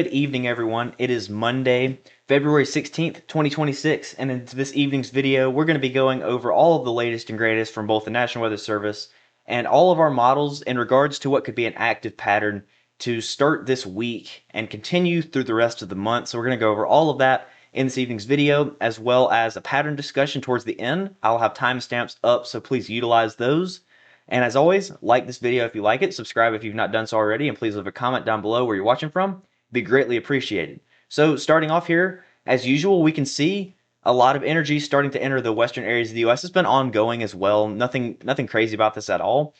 Good evening, everyone. It is Monday, February 16th, 2026, and in this evening's video, we're going to be going over all of the latest and greatest from both the National Weather Service and all of our models in regards to what could be an active pattern to start this week and continue through the rest of the month. So we're going to go over all of that in this evening's video, as well as a pattern discussion towards the end. I'll have timestamps up, so please utilize those. And as always, like this video if you like it, subscribe if you've not done so already, and please leave a comment down below where you're watching from. Be greatly appreciated. So starting off here, as usual, we can see a lot of energy starting to enter the western areas of the U.S. It's been ongoing as well. Nothing crazy about this at all.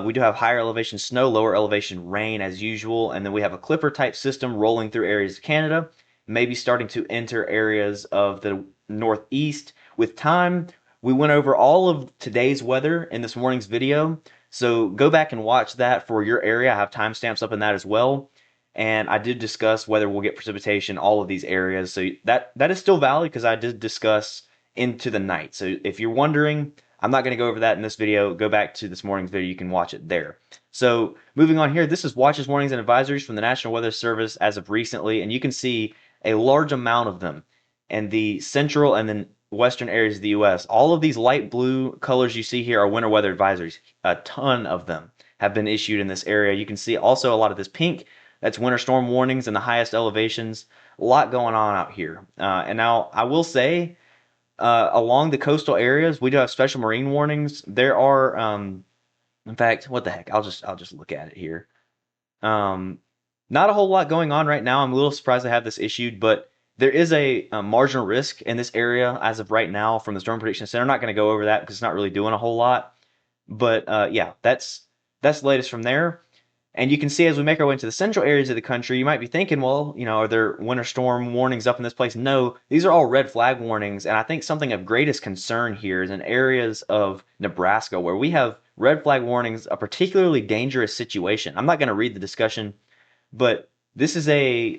We do have higher elevation snow, lower elevation rain as usual, and then we have a clipper type system rolling through areas of Canada, maybe starting to enter areas of the northeast with time. We went over all of today's weather in this morning's video, so go back and watch that for your area. I have timestamps up in that as well. And I did discuss whether we'll get precipitation, all of these areas. So that is still valid because I did discuss into the night. So if you're wondering, I'm not going to go over that in this video. Go back to this morning's video. You can watch it there. So moving on here, this is watches, warnings, and advisories from the National Weather Service as of recently. And you can see a large amount of them in the central and then western areas of the U.S. All of these light blue colors you see here are winter weather advisories. A ton of them have been issued in this area. You can see also a lot of this pink. That's winter storm warnings in the highest elevations. A lot going on out here. And now I will say, along the coastal areas, we do have special marine warnings. There are, in fact, what the heck? I'll just look at it here. Not a whole lot going on right now. I'm a little surprised I have this issued, but there is a marginal risk in this area as of right now from the Storm Prediction Center. I'm not going to go over that because it's not really doing a whole lot. But yeah, that's the latest from there. And you can see as we make our way into the central areas of the country, you might be thinking, well, are there winter storm warnings up in this place? No, these are all red flag warnings. And I think something of greatest concern here is in areas of Nebraska where we have red flag warnings, a particularly dangerous situation. I'm not going to read the discussion, but this is a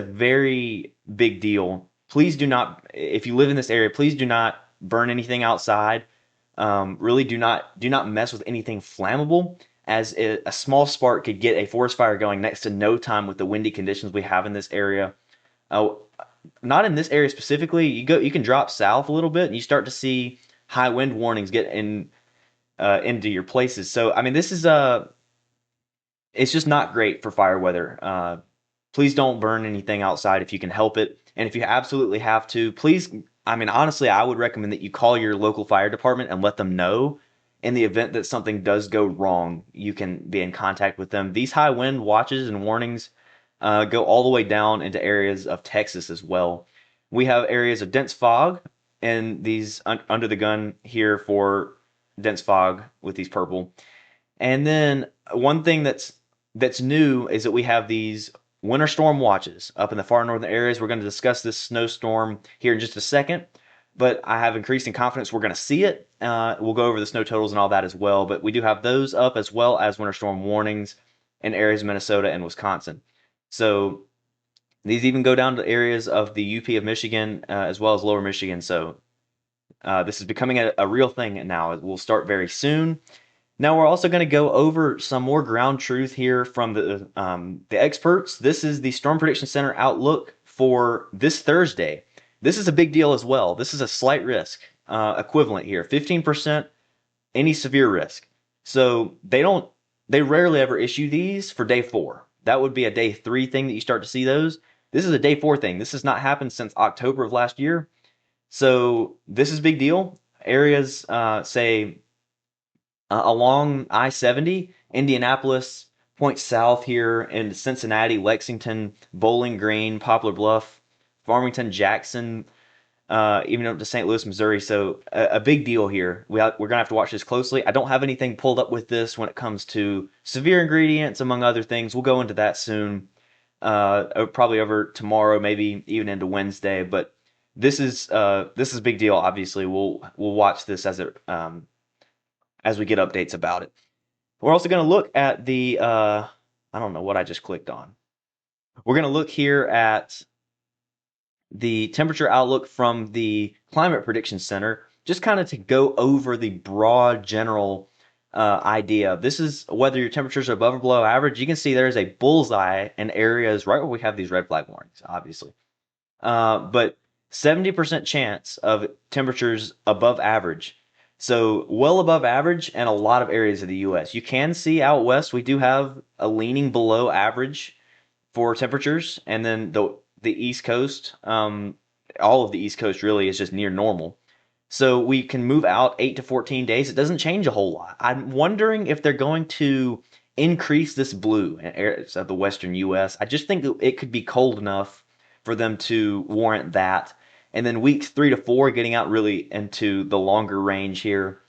very big deal. Please do not, if you live in this area, please do not burn anything outside. Really do not mess with anything flammable, as a small spark could get a forest fire going next to no time with the windy conditions we have in this area. Not in this area specifically. You can drop south a little bit and you start to see high wind warnings get into your places. So I mean, this is it's just not great for fire weather. Please don't burn anything outside if you can help it, and if you absolutely have to, please. I mean, honestly, I would recommend that you call your local fire department and let them know. In the event that something does go wrong, you can be in contact with them. These high wind watches and warnings go all the way down into areas of Texas as well. We have areas of dense fog, and these under the gun here for dense fog with these purple. And then one thing that's new is that we have these winter storm watches up in the far northern areas. We're going to discuss this snowstorm here in just a second, but I have increasing confidence we're going to see it. We'll go over the snow totals and all that as well, but we do have those up as well as winter storm warnings in areas of Minnesota and Wisconsin. So these even go down to areas of the UP of Michigan as well as lower Michigan. So this is becoming a real thing now. It will start very soon. Now we're also going to go over some more ground truth here from the experts. This is the Storm Prediction Center outlook for this Thursday. This is a big deal as well. This is a slight risk equivalent here, 15% any severe risk. So they rarely ever issue these for day 4. That would be a day 3 thing that you start to see those. This is a day 4 thing. This has not happened since October of last year. So this is a big deal. Areas say along I-70, Indianapolis, point south here in Cincinnati, Lexington, Bowling Green, Poplar Bluff, Farmington, Jackson, even up to St. Louis, Missouri. So a big deal here. We're going to have to watch this closely. I don't have anything pulled up with this when it comes to severe ingredients, among other things. We'll go into that soon, probably over tomorrow, maybe even into Wednesday. But this is a big deal. Obviously, we'll watch this as we get updates about it. We're also going to look at the I don't know what I just clicked on. We're going to look here at the temperature outlook from the Climate Prediction Center, just kind of to go over the broad general idea. This is whether your temperatures are above or below average. You can see there's a bullseye in areas right where we have these red flag warnings, obviously. But 70% chance of temperatures above average. So well above average in a lot of areas of the U.S. You can see out west we do have a leaning below average for temperatures, and then the East Coast, all of the East Coast really is just near normal. So we can move out 8 to 14 days. It doesn't change a whole lot. I'm wondering if they're going to increase this blue in areas of the western U.S. I just think it could be cold enough for them to warrant that. And then weeks 3 to 4, getting out really into the longer range here.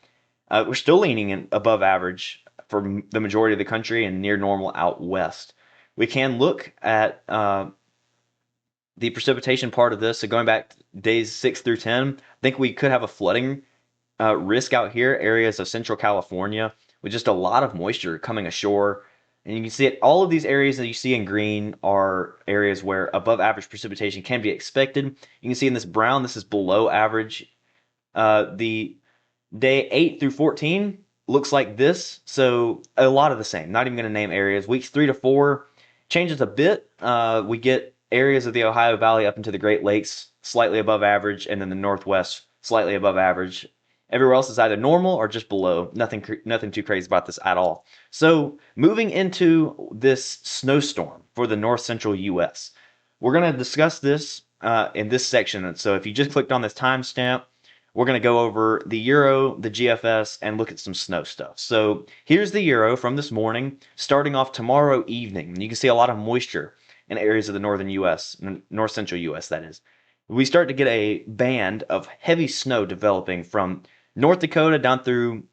We're still leaning in above average for the majority of the country and near normal out west. We can look at the precipitation part of this. So going back days 6 through 10, I think we could have a flooding risk out here, areas of central California, with just a lot of moisture coming ashore. And you can see it, all of these areas that you see in green are areas where above average precipitation can be expected. You can see in this brown, this is below average. The day 8 through 14 looks like this. So a lot of the same. Not even going to name areas. Weeks 3 to 4 changes a bit. We get areas of the Ohio Valley up into the Great Lakes slightly above average, and then the Northwest slightly above average. Everywhere else is either normal or just below. Nothing too crazy about this at all. So moving into this snowstorm for the north central U.S., we're going to discuss this in this section. And so if you just clicked on this timestamp, we're going to go over the Euro, the GFS, and look at some snow stuff. So here's the Euro from this morning, starting off tomorrow evening. You can see a lot of moisture in areas of the northern U.S., north central U.S. that is. We start to get a band of heavy snow developing from North Dakota down through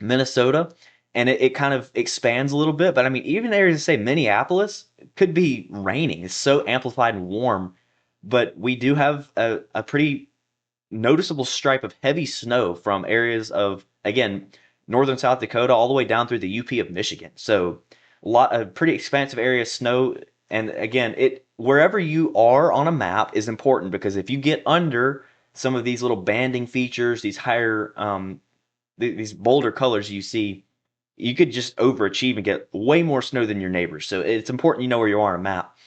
Minnesota, and it kind of expands a little bit. But I mean, even areas, say Minneapolis, could be raining. It's so amplified and warm. But we do have a pretty noticeable stripe of heavy snow from areas of, again, northern South Dakota all the way down through the UP of Michigan. So a pretty expansive area of snow. And again, wherever you are on a map is important, because if you get under some of these little banding features, these higher, these bolder colors you see, you could just overachieve and get way more snow than your neighbors. So it's important you know where you are on a map.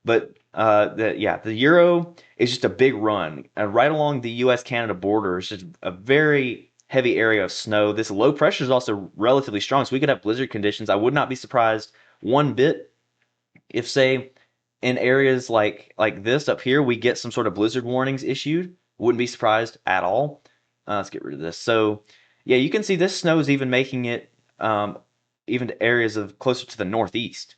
But the Euro is just a big run. And right along the U.S.-Canada border is just a very heavy area of snow. This low pressure is also relatively strong, so we could have blizzard conditions. I would not be surprised one bit if, say, in areas like this up here, we get some sort of blizzard warnings issued. Wouldn't be surprised at all. Let's get rid of this. So, yeah, you can see this snow is even making it even to areas of closer to the northeast.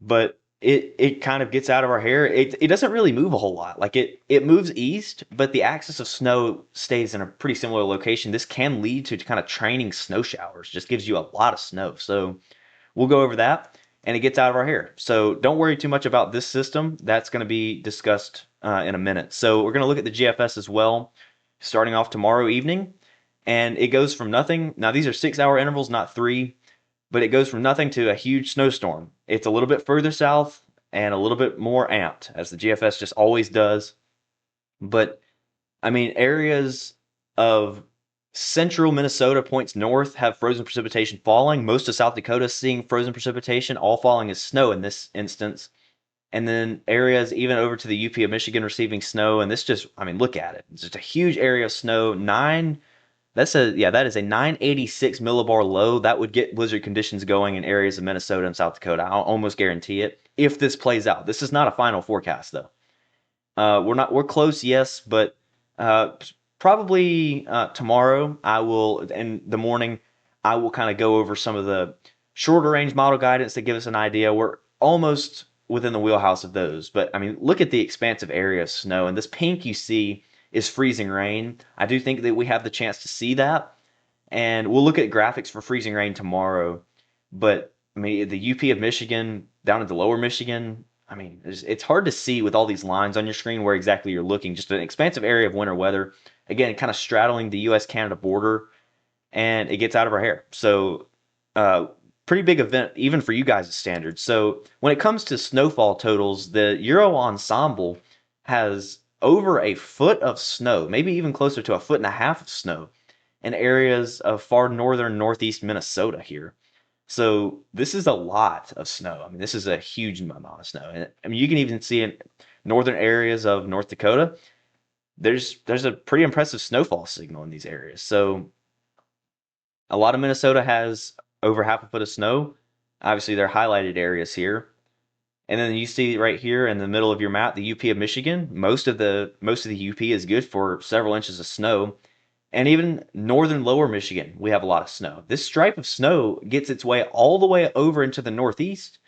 But it kind of gets out of our hair. It doesn't really move a whole lot. Like it moves east, but the axis of snow stays in a pretty similar location. This can lead to kind of training snow showers. Just gives you a lot of snow. So we'll go over that, and it gets out of our hair. So don't worry too much about this system. That's going to be discussed in a minute. So we're going to look at the GFS as well, starting off tomorrow evening, and it goes from nothing. Now these are 6-hour intervals, not 3. But it goes from nothing to a huge snowstorm. It's a little bit further south and a little bit more amped, as the GFS just always does. But, I mean, areas of central Minnesota points north have frozen precipitation falling. Most of South Dakota is seeing frozen precipitation, all falling as snow in this instance. And then areas even over to the UP of Michigan receiving snow. And this just, I mean, look at it. It's just a huge area of snow. That is a 986 millibar low. That would get blizzard conditions going in areas of Minnesota and South Dakota. I'll almost guarantee it if this plays out. This is not a final forecast though. We're close, yes, but probably tomorrow in the morning, I will kind of go over some of the shorter range model guidance to give us an idea. We're almost within the wheelhouse of those, but I mean, look at the expansive area of snow, and this pink you see is freezing rain. I do think that we have the chance to see that, and we'll look at graphics for freezing rain tomorrow. But I mean, the UP of Michigan down into lower Michigan, I mean, it's hard to see with all these lines on your screen where exactly you're looking. Just an expansive area of winter weather, again, kind of straddling the U.S.-Canada border, and it gets out of our hair. So pretty big event even for you guys' standards. So when it comes to snowfall totals, the Euro ensemble has over a foot of snow, maybe even closer to a foot and a half of snow and areas of far northern northeast Minnesota here. So this is a lot of snow. I mean, this is a huge amount of snow. And I mean, you can even see in northern areas of North Dakota, there's a pretty impressive snowfall signal in these areas. So a lot of Minnesota has over half a foot of snow. Obviously, they're highlighted areas here. And then you see right here in the middle of your map, the UP of Michigan. Most of the UP is good for several inches of snow. And even northern lower Michigan, we have a lot of snow. This stripe of snow gets its way all the way over into the northeast.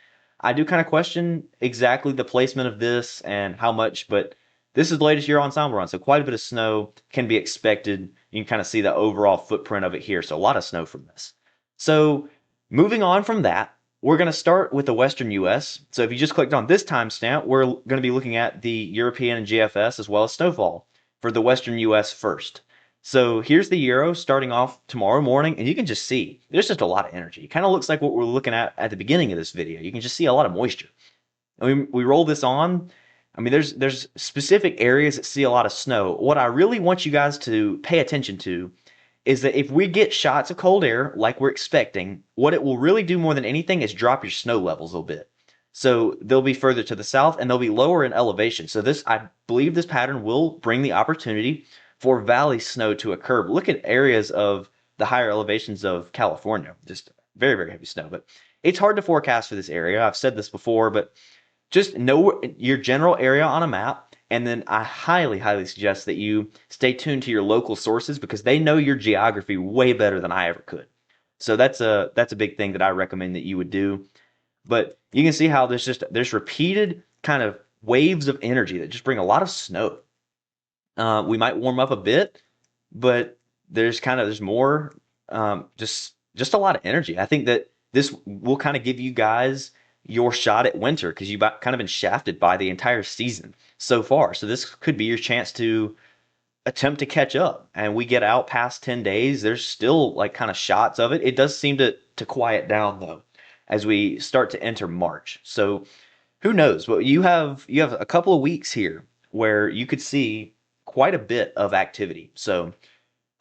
I do kind of question exactly the placement of this and how much, but this is the latest Year Ensemble run, so quite a bit of snow can be expected. You can kind of see the overall footprint of it here, so a lot of snow from this. So moving on from that, we're going to start with the Western US. So if you just clicked on this timestamp, we're going to be looking at the European and GFS as well as snowfall for the Western US first. So here's the Euro starting off tomorrow morning, and you can just see there's just a lot of energy. It kind of looks like what we're looking at the beginning of this video. You can just see a lot of moisture. And we roll this on. I mean, there's specific areas that see a lot of snow. What I really want you guys to pay attention to is that if we get shots of cold air like we're expecting, what it will really do more than anything is drop your snow levels a little bit. So they'll be further to the south and they'll be lower in elevation. So I believe this pattern will bring the opportunity for valley snow to occur. Look at areas of the higher elevations of California, just very, very heavy snow. But it's hard to forecast for this area. I've said this before, but just know your general area on a map. And then I highly, highly suggest that you stay tuned to your local sources because they know your geography way better than I ever could. So that's a big thing that I recommend that you would do. But you can see how there's repeated kind of waves of energy that just bring a lot of snow. We might warm up a bit, but there's more, just a lot of energy. I think that this will kind of give you guys your shot at winter because you've kind of been shafted by the entire season so far. So this could be your chance to attempt to catch up. And we get out past 10 days, there's still like kind of shots of it. It does seem to quiet down though as we start to enter March. So who knows? Well, you have a couple of weeks here where you could see quite a bit of activity. So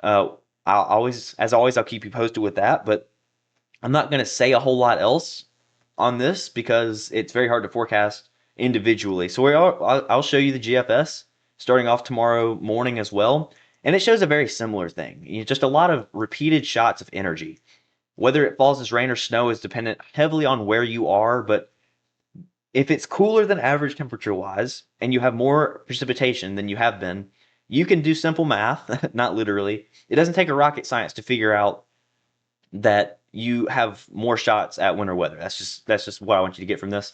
as always, I'll keep you posted with that. But I'm not going to say a whole lot else on this because it's very hard to forecast individually. So I'll show you the GFS starting off tomorrow morning as well. And it shows a very similar thing. Just a lot of repeated shots of energy. Whether it falls as rain or snow is dependent heavily on where you are, but if it's cooler than average temperature wise and you have more precipitation than you have been, you can do simple math, not literally. It doesn't take a rocket science to figure out that you have more shots at winter weather. That's just what I want you to get from this.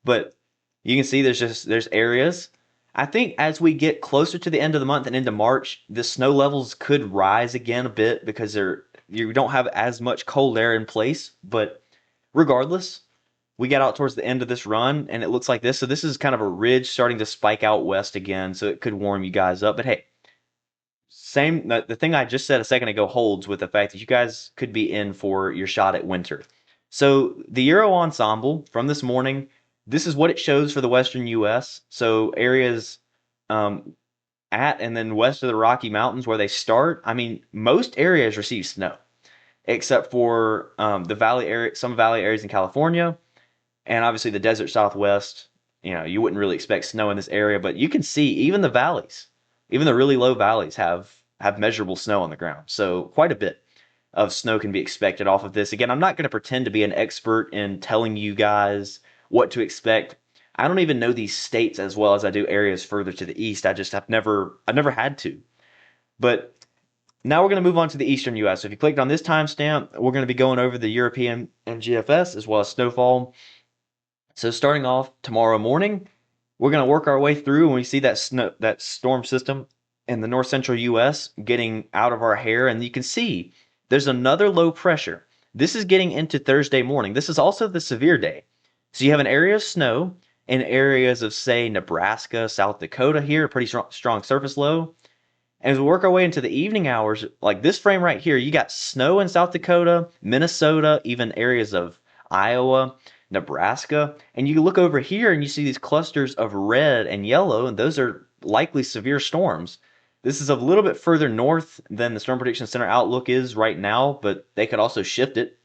But you can see there's areas. I think as we get closer to the end of the month and into March, the snow levels could rise again a bit because you don't have as much cold air in place. But regardless, we got out towards the end of this run and it looks like this. So this is kind of a ridge starting to spike out west again. So it could warm you guys up. But hey, the thing I just said a second ago holds with the fact that you guys could be in for your shot at winter. So the Euro Ensemble from this morning, this is what it shows for the Western U.S. So areas at and then west of the Rocky Mountains where they start. I mean, most areas receive snow, except for the valley area, some valley areas in California, and obviously the desert Southwest. You wouldn't really expect snow in this area, but you can see even the valleys, even the really low valleys have measurable snow on the ground. So quite a bit of snow can be expected off of this. Again, I'm not going to pretend to be an expert in telling you guys what to expect. I don't even know these states as well as I do areas further to the east. I've never had to. But now we're going to move on to the eastern U.S. So if you clicked on this timestamp, we're going to be going over the European and GFS as well as snowfall. So starting off tomorrow morning, we're going to work our way through and we see that storm system in the north central U.S. getting out of our hair. And you can see there's another low pressure. This is getting into Thursday morning. This is also the severe day. So you have an area of snow in areas of, say, Nebraska, South Dakota here, a pretty strong surface low. And as we work our way into the evening hours, like this frame right here, you got snow in South Dakota, Minnesota, even areas of Iowa, Nebraska. And you look over here and you see these clusters of red and yellow, and those are likely severe storms. This is a little bit further north than the Storm Prediction Center outlook is right now, but they could also shift it.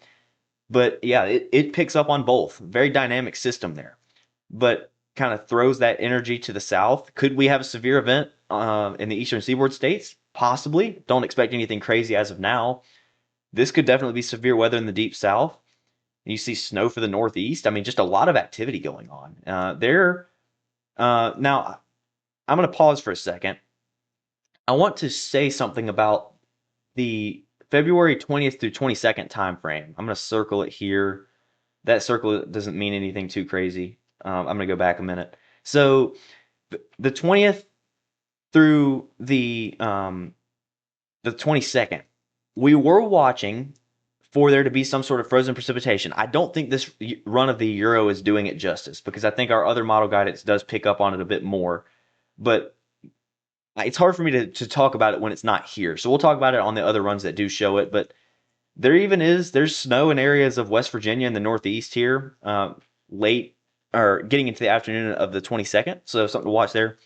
But yeah, it picks up on both. Very dynamic system there. But kind of throws that energy to the south. Could we have a severe event in the eastern seaboard states? Possibly. Don't expect anything crazy as of now. This could definitely be severe weather in the deep south. You see snow for the northeast. I mean, just a lot of activity going on. Now, I'm going to pause for a second. I want to say something about the February 20th through 22nd time frame. I'm going to circle it here. That circle doesn't mean anything too crazy. I'm going to go back a minute. So the 20th through the 22nd, we were watching for there to be some sort of frozen precipitation. I don't think this run of the Euro is doing it justice because I think our other model guidance does pick up on it a bit more. But it's hard for me to talk about it when it's not here. So we'll talk about it on the other runs that do show it. But there's snow in areas of West Virginia and the Northeast here late or getting into the afternoon of the 22nd. So something to watch there.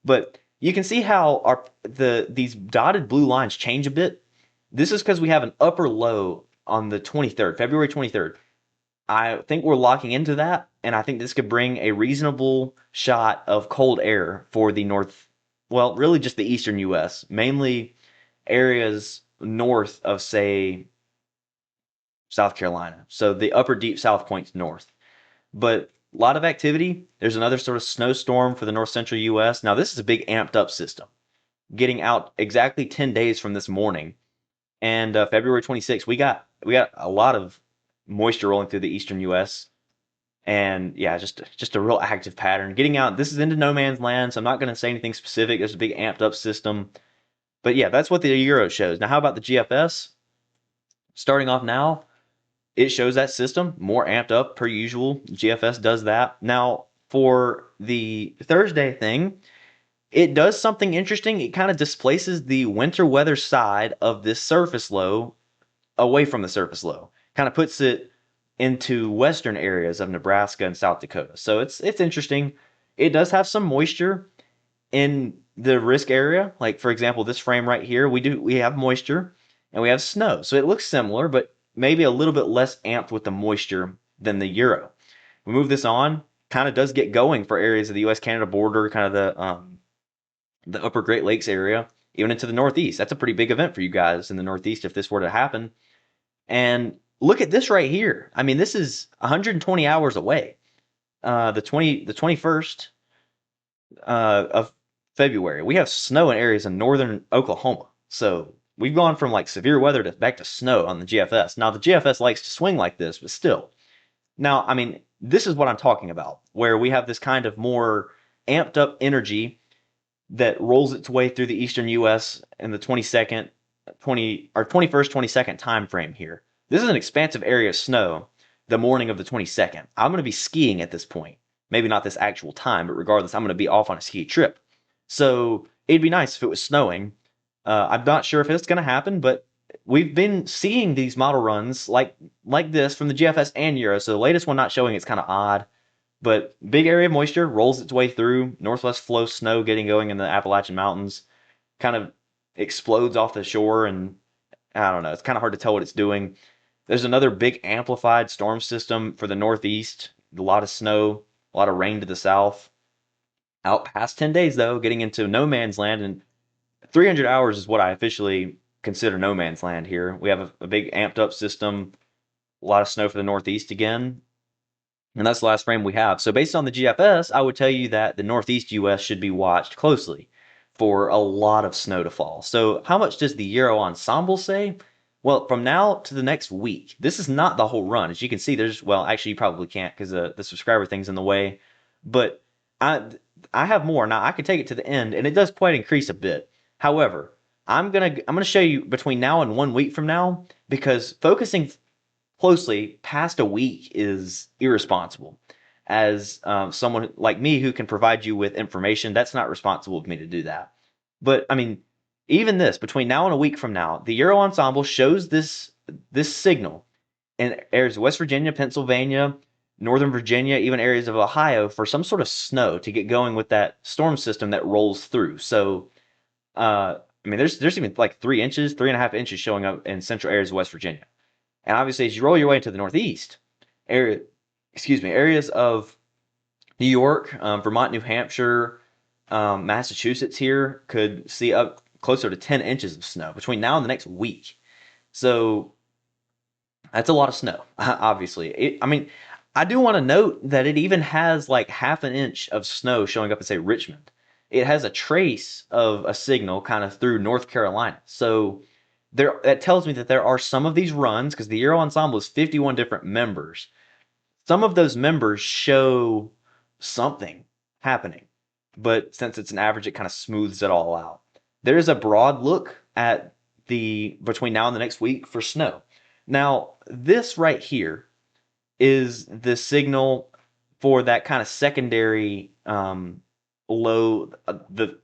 But you can see how these dotted blue lines change a bit. This is because we have an upper low on the 23rd, February 23rd. I think we're locking into that, and I think this could bring a reasonable shot of cold air for the north, well, really just the eastern U.S., mainly areas north of, say, South Carolina. So the upper deep south points north. But a lot of activity. There's another sort of snowstorm for the north central U.S. Now, this is a big amped up system, getting out exactly 10 days from this morning. And February 26th, we got a lot of moisture rolling through the eastern U.S. And yeah, just a real active pattern. Getting out, this is into no man's land, so I'm not going to say anything specific. There's a big amped up system. But yeah, that's what the Euro shows. Now, how about the GFS? Starting off now, it shows that system more amped up per usual. GFS does that. Now, for the Thursday thing, it does something interesting. It kind of displaces the winter weather side of this surface low away from the surface low. Kind of puts it into western areas of Nebraska and South Dakota. So it's interesting. It does have some moisture in the risk area. Like for example, this frame right here, we have moisture and we have snow. So it looks similar, but maybe a little bit less amped with the moisture than the Euro. We move this on, kind of does get going for areas of the U.S.-Canada border, kind of the upper Great Lakes area, even into the Northeast. That's a pretty big event for you guys in the Northeast if this were to happen. And look at this right here. I mean, this is 120 hours away. The 21st of February. We have snow in areas in northern Oklahoma. So we've gone from like severe weather to back to snow on the GFS. Now the GFS likes to swing like this, but still. Now, I mean, this is what I'm talking about, where we have this kind of more amped up energy that rolls its way through the eastern U.S. in the 21st, 22nd time frame here. This is an expansive area of snow the morning of the 22nd. I'm going to be skiing at this point. Maybe not this actual time, but regardless, I'm going to be off on a ski trip. So it'd be nice if it was snowing. I'm not sure if it's going to happen, but we've been seeing these model runs like this from the GFS and Euro. So the latest one not showing it's kind of odd. But big area of moisture rolls its way through. Northwest flow snow getting going in the Appalachian Mountains. Kind of explodes off the shore, and I don't know. It's kind of hard to tell what it's doing. There's another big amplified storm system for the Northeast. A lot of snow, a lot of rain to the south. Out past 10 days, though, getting into no man's land. And 300 hours is what I officially consider no man's land here. We have a big amped up system. A lot of snow for the Northeast again. And that's the last frame we have. So based on the GFS, I would tell you that the Northeast U.S. should be watched closely for a lot of snow to fall. So how much does the Euro ensemble say? Well, from now to the next week. This is not the whole run. As you can see, well, actually you probably can't because the subscriber thing's in the way. But I have more. Now I could take it to the end, and it does quite increase a bit. However, I'm gonna show you between now and 1 week from now, because focusing closely past a week is irresponsible. As someone like me who can provide you with information, that's not responsible of me to do that. But I mean, even this, between now and a week from now, the Euro ensemble shows this signal in areas of West Virginia, Pennsylvania, Northern Virginia, even areas of Ohio for some sort of snow to get going with that storm system that rolls through. So I mean, there's even like 3 inches, 3.5 inches showing up in central areas of West Virginia. And obviously, as you roll your way into the Northeast, area, areas of New York, Vermont, New Hampshire, Massachusetts here could see up closer to 10 inches of snow between now and the next week. So that's a lot of snow, obviously. I mean, I do want to note that it even has like half an inch of snow showing up in, say, Richmond. It has a trace of a signal kind of through North Carolina. So that tells me that there are some of these runs, because the Euro Ensemble is 51 different members. Some of those members show something happening, but since it's an average, it kind of smooths it all out. There is a broad look at the between now and the next week for snow. Now, this right here is the signal for that kind of secondary low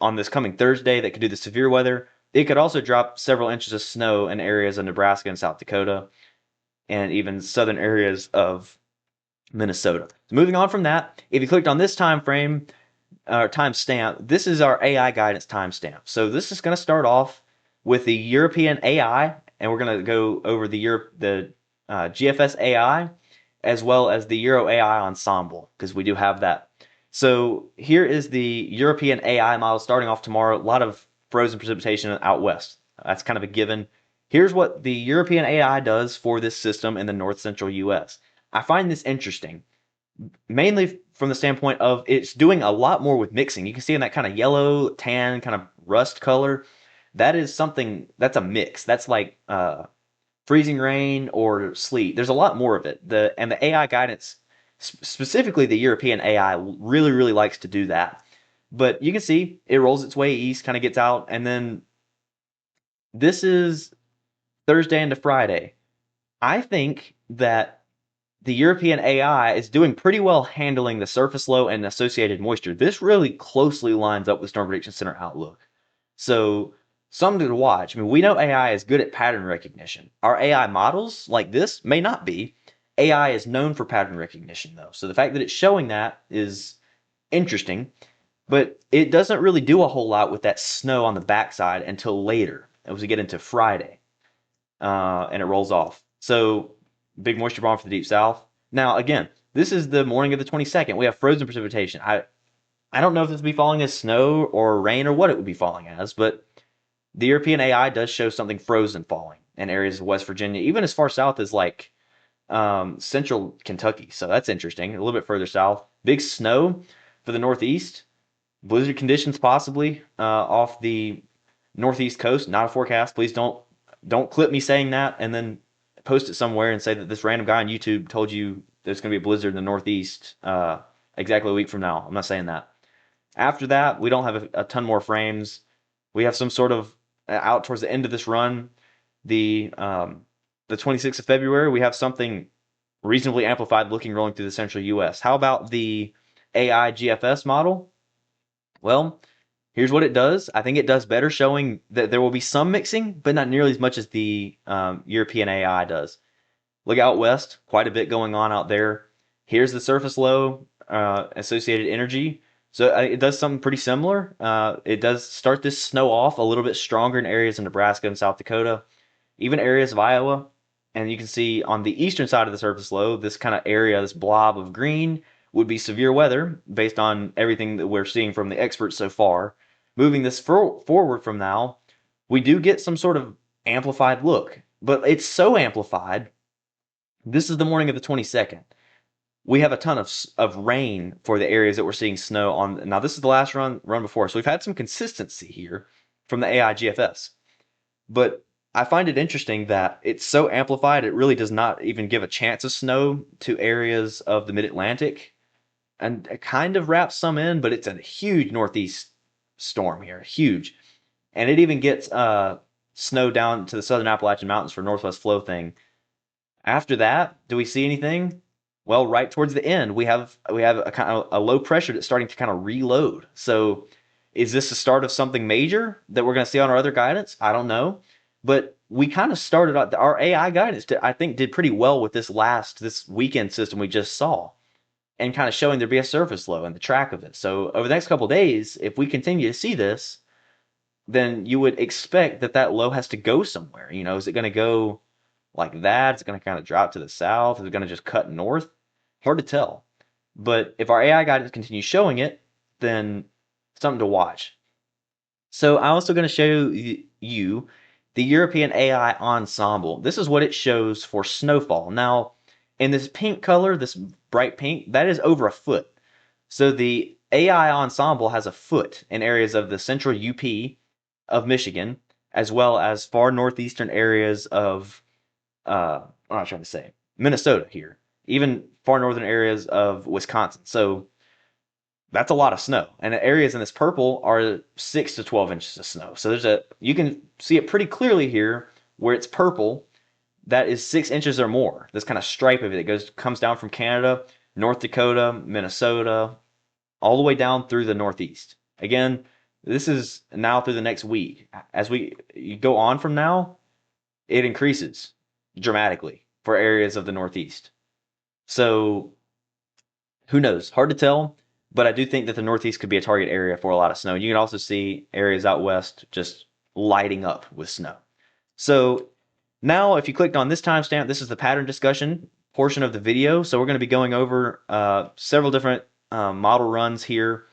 on this coming Thursday that could do the severe weather. It could also drop several inches of snow in areas of Nebraska and South Dakota, and even southern areas of Minnesota. So moving on from that, if you clicked on this time frame, timestamp, this is our AI guidance timestamp. So this is going to start off with the European AI, and we're going to go over the GFS AI as well as the Euro AI ensemble, because we do have that. So here is the European AI model starting off tomorrow. A lot of frozen precipitation out west. That's kind of a given. Here's what the European AI does for this system in the north central US. I find this interesting, mainly from the standpoint of it's doing a lot more with mixing. You can see in that kind of yellow, tan, kind of rust color, that is something, that's a mix. That's like freezing rain or sleet. There's a lot more of it. And the AI guidance, specifically the European AI, really, really likes to do that. But you can see it rolls its way east, kind of gets out, and then this is Thursday into Friday. I think that the European AI is doing pretty well handling the surface low and associated moisture. This really closely lines up with Storm Prediction Center outlook. So something to watch. I mean, we know AI is good at pattern recognition. Our AI models like this may not be. AI is known for pattern recognition, though. So the fact that it's showing that is interesting, but it doesn't really do a whole lot with that snow on the backside until later, as we get into Friday, and it rolls off. So big moisture bomb for the deep south. Now, again, this is the morning of the 22nd. We have frozen precipitation. I don't know if this would be falling as snow or rain or what it would be falling as, but the European AI does show something frozen falling in areas of West Virginia, even as far south as like central Kentucky. So that's interesting. A little bit further south. Big snow for the Northeast. Blizzard conditions possibly off the Northeast coast. Not a forecast. Please don't clip me saying that and then post it somewhere and say that this random guy on YouTube told you there's going to be a blizzard in the Northeast exactly a week from now. I'm not saying that. After that, we don't have a ton more frames. We have some sort of out towards the end of this run, the 26th of February, we have something reasonably amplified looking rolling through the central US. How about the AI GFS model? Well, here's what it does. I think it does better, showing that there will be some mixing, but not nearly as much as the European AI does. Look out west, quite a bit going on out there. Here's the surface low associated energy. So it does something pretty similar. It does start this snow off a little bit stronger in areas of Nebraska and South Dakota, even areas of Iowa. And you can see on the eastern side of the surface low, this kind of area, this blob of green, would be severe weather based on everything that we're seeing from the experts so far. Moving this forward from now, we do get some sort of amplified look, but it's so amplified. This is the morning of the 22nd. We have a ton of rain for the areas that we're seeing snow on. Now, this is the last run before, so we've had some consistency here from the AI GFS. But I find it interesting that it's so amplified, it really does not even give a chance of snow to areas of the mid-Atlantic. And it kind of wraps some in, but it's a huge northeast storm here, huge. And it even gets snow down to the southern Appalachian Mountains for northwest flow thing. After that, do we see anything? Well, right towards the end, we have a kind of a low pressure that's starting to kind of reload. So is this the start of something major that we're going to see on our other guidance? I don't know. But we kind of started out, our AI guidance, I think, did pretty well with this weekend system we just saw, and kind of showing there be a surface low and the track of it. So over the next couple of days, if we continue to see this, then you would expect that that low has to go somewhere. You know, is it going to go like that? Is it going to kind of drop to the south? Is it going to just cut north? Hard to tell. But if our AI guidance continues showing it, then something to watch. So I'm also going to show you the European AI ensemble. This is what it shows for snowfall. Now, in this pink color, this bright pink, that is over a foot. So the AI ensemble has a foot in areas of the central UP of Michigan, as well as far northeastern areas of, I'm not trying to say, Minnesota here, even far northern areas of Wisconsin. So that's a lot of snow. And the areas in this purple are 6 to 12 inches of snow. So you can see it pretty clearly here where it's purple. That is 6 inches or more. This kind of stripe of it comes down from Canada, North Dakota, Minnesota, all the way down through the Northeast. Again, this is now through the next week. As you go on from now, it increases dramatically for areas of the Northeast. So who knows? Hard to tell, but I do think that the Northeast could be a target area for a lot of snow. You can also see areas out west just lighting up with snow. So now if you clicked on this timestamp, this is the pattern discussion portion of the video. So we're going to be going over several different model runs here,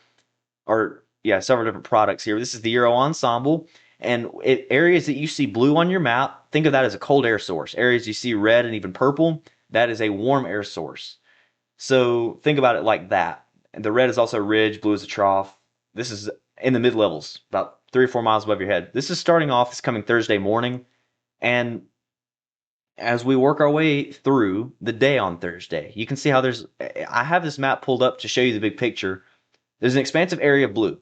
or yeah, several different products here. This is the Euro Ensemble, and areas that you see blue on your map, think of that as a cold air source. Areas you see red and even purple, that is a warm air source. So think about it like that. And the red is also a ridge, blue is a trough. This is in the mid-levels, about 3 or 4 miles above your head. This is starting off this coming Thursday morning, and as we work our way through the day on Thursday, you can see how I have this map pulled up to show you the big picture. There's an expansive area of blue,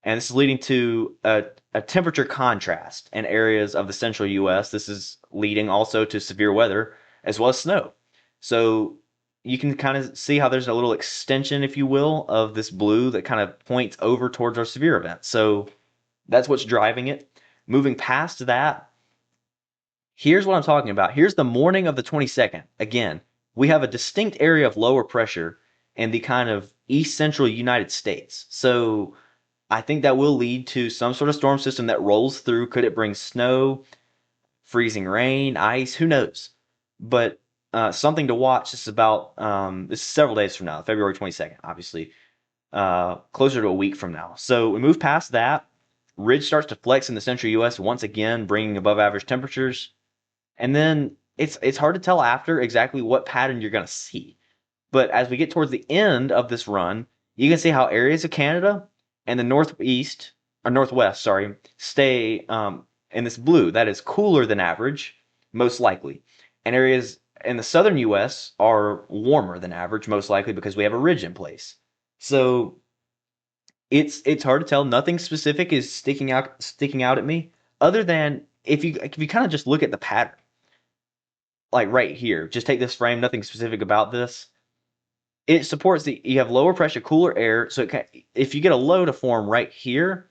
and this is leading to a temperature contrast in areas of the central U.S. This is leading also to severe weather as well as snow. So you can kind of see how there's a little extension, if you will, of this blue that kind of points over towards our severe event. So that's what's driving it. Moving past that, here's what I'm talking about. Here's the morning of the 22nd. Again, we have a distinct area of lower pressure in the kind of east central United States. So I think that will lead to some sort of storm system that rolls through. Could it bring snow, freezing rain, ice? Who knows? But something to watch. This is several days from now, February 22nd, obviously, closer to a week from now. So we move past that. Ridge starts to flex in the central U.S. once again, bringing above average temperatures. And then it's hard to tell after exactly what pattern you're going to see. But as we get towards the end of this run, you can see how areas of Canada and the northwest, stay in this blue. That is cooler than average, most likely. And areas in the southern U.S. are warmer than average, most likely because we have a ridge in place. So it's hard to tell. Nothing specific is sticking out at me, other than if you kind of just look at the pattern, like right here. Just take this frame. Nothing specific about this. It supports you have lower pressure, cooler air. So if you get a low to form right here,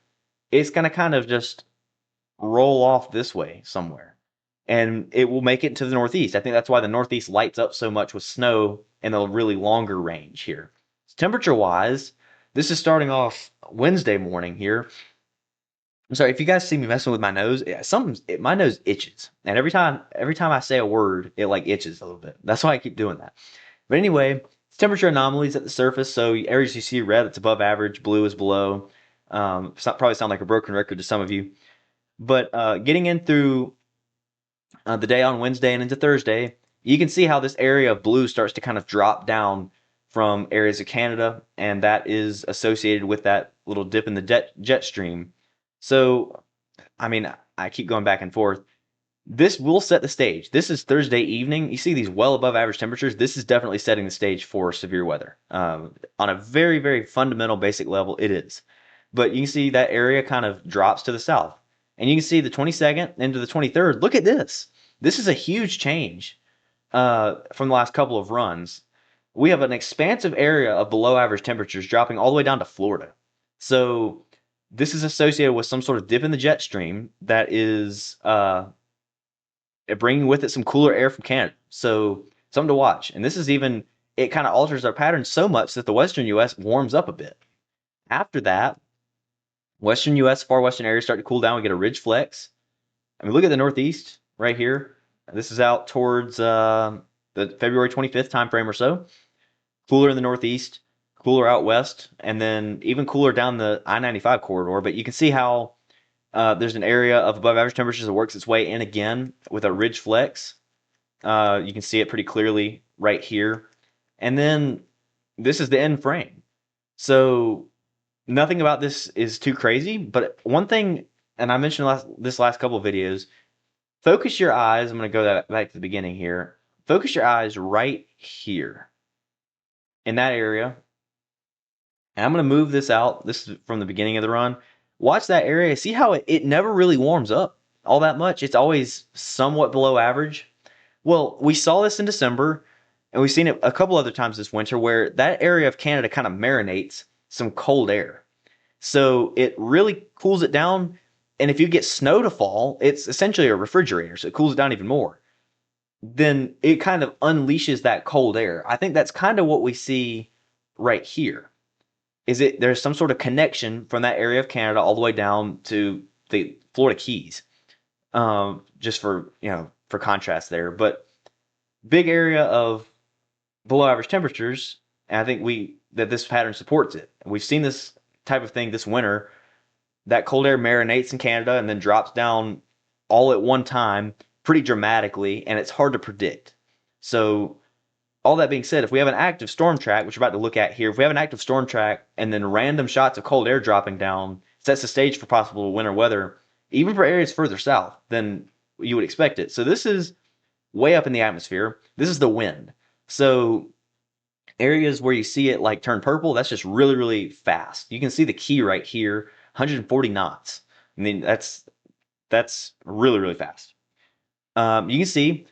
it's going to kind of just roll off this way somewhere, and it will make it to the northeast. I think that's why the northeast lights up so much with snow in a really longer range here. Temperature wise, this is starting off Wednesday morning here. I'm sorry if you guys see me messing with my nose. My nose itches, and every time I say a word, it like itches a little bit. That's why I keep doing that. But anyway, temperature anomalies at the surface. So areas you see red, it's above average. Blue is below. Probably sound like a broken record to some of you. But getting in through the day on Wednesday and into Thursday, you can see how this area of blue starts to kind of drop down from areas of Canada, and that is associated with that little dip in the jet stream. So, I mean, I keep going back and forth. This will set the stage. This is Thursday evening. You see these well above average temperatures. This is definitely setting the stage for severe weather. On a very, very fundamental, basic level, it is. But you can see that area kind of drops to the south. And you can see the 22nd into the 23rd. Look at this. This is a huge change from the last couple of runs. We have an expansive area of below average temperatures dropping all the way down to Florida. So this is associated with some sort of dip in the jet stream that is bringing with it some cooler air from Canada. So something to watch. And this is it kind of alters our pattern so much that the western U.S. warms up a bit. After that, Western U.S., far western areas start to cool down. We get a ridge flex. I mean, look at the Northeast right here. This is out towards the February 25th time frame or so. Cooler in the Northeast, cooler out west, and then even cooler down the I-95 corridor. But you can see how there's an area of above average temperatures that works its way in again with a ridge flex. You can see it pretty clearly right here. And then this is the end frame. So nothing about this is too crazy, but one thing, and I mentioned this last couple of videos, focus your eyes. I'm going to go back to the beginning here. Focus your eyes right here in that area. And I'm going to move this out. This is from the beginning of the run. Watch that area. See how it never really warms up all that much. It's always somewhat below average. Well, we saw this in December, and we've seen it a couple other times this winter where that area of Canada kind of marinates some cold air. So it really cools it down. And if you get snow to fall, it's essentially a refrigerator, so it cools it down even more. Then it kind of unleashes that cold air. I think that's kind of what we see right here. There's some sort of connection from that area of Canada all the way down to the Florida Keys, just for contrast there. But big area of below average temperatures, and I think that this pattern supports it. We've seen this type of thing this winter. That cold air marinates in Canada and then drops down all at one time pretty dramatically, and it's hard to predict. So all that being said, if we have an active storm track, which we're about to look at here, if we have an active storm track and then random shots of cold air dropping down, sets the stage for possible winter weather, even for areas further south than you would expect it. So this is way up in the atmosphere. This is the wind. So areas where you see it like turn purple, that's just really, really fast. You can see the key right here, 140 knots. I mean, that's really, really fast. You can see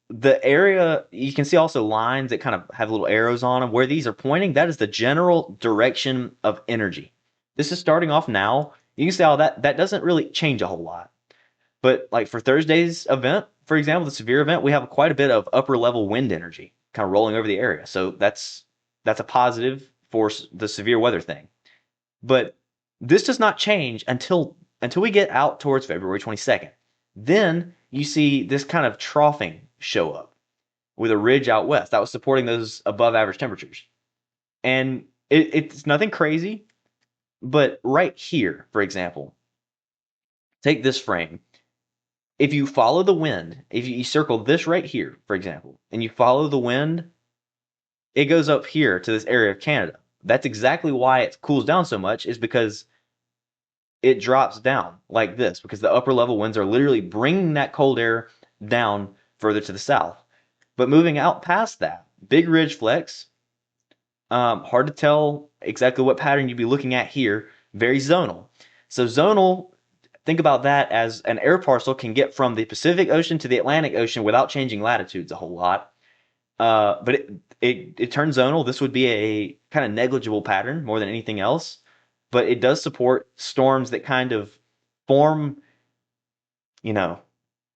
the area, you can see also lines that kind of have little arrows on them. Where these are pointing, that is the general direction of energy. This is starting off now. You can see how that doesn't really change a whole lot. But like for Thursday's event, for example, the severe event, we have quite a bit of upper level wind energy kind of rolling over the area. So that's a positive for the severe weather thing. But this does not change until we get out towards February 22nd. Then you see this kind of troughing show up with a ridge out west that was supporting those above average temperatures. And it's nothing crazy, but right here, for example, take this frame. If you follow the wind, if you circle this right here, for example, and you follow the wind, it goes up here to this area of Canada. That's exactly why it cools down so much, is because it drops down like this, because the upper level winds are literally bringing that cold air down further to the south. But moving out past that, big ridge flex, hard to tell exactly what pattern you'd be looking at here, very zonal. So zonal, think about that as an air parcel can get from the Pacific Ocean to the Atlantic Ocean without changing latitudes a whole lot. But it turns zonal. This would be a kind of negligible pattern more than anything else. But it does support storms that kind of form,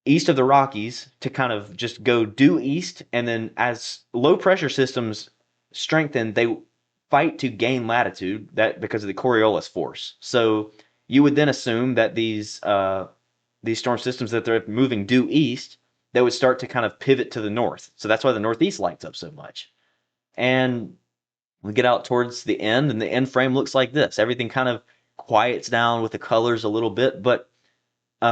east of the Rockies to kind of just go due east. And then as low pressure systems strengthen, they fight to gain latitude because of the Coriolis force. So you would then assume that these storm systems that they're moving due east, they would start to kind of pivot to the north. So that's why the Northeast lights up so much. And we get out towards the end, and the end frame looks like this. Everything kind of quiets down with the colors a little bit, but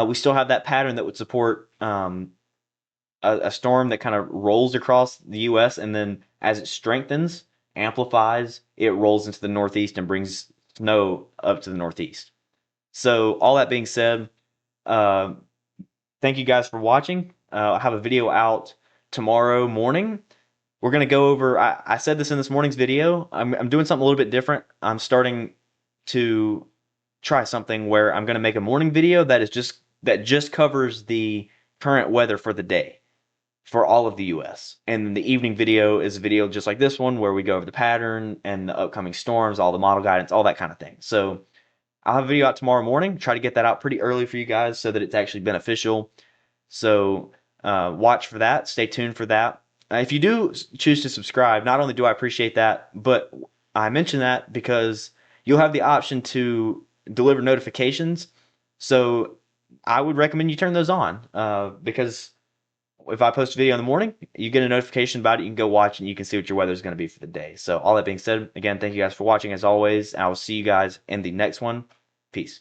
we still have that pattern that would support a storm that kind of rolls across the U.S., and then as it strengthens, amplifies, it rolls into the Northeast and brings snow up to the Northeast. So all that being said, thank you guys for watching. I'll have a video out tomorrow morning. We're going to go over, I said this in this morning's video, I'm doing something a little bit different. I'm starting to try something where I'm going to make a morning video that just covers the current weather for the day for all of the US. And the evening video is a video just like this one where we go over the pattern and the upcoming storms, all the model guidance, all that kind of thing. So I'll have a video out tomorrow morning, try to get that out pretty early for you guys so that it's actually beneficial. So watch for that, stay tuned for that. If you do choose to subscribe, not only do I appreciate that, but I mention that because you'll have the option to deliver notifications. So I would recommend you turn those on because if I post a video in the morning, you get a notification about it. You can go watch and you can see what your weather is going to be for the day. So all that being said, again, thank you guys for watching as always. And I will see you guys in the next one. Peace.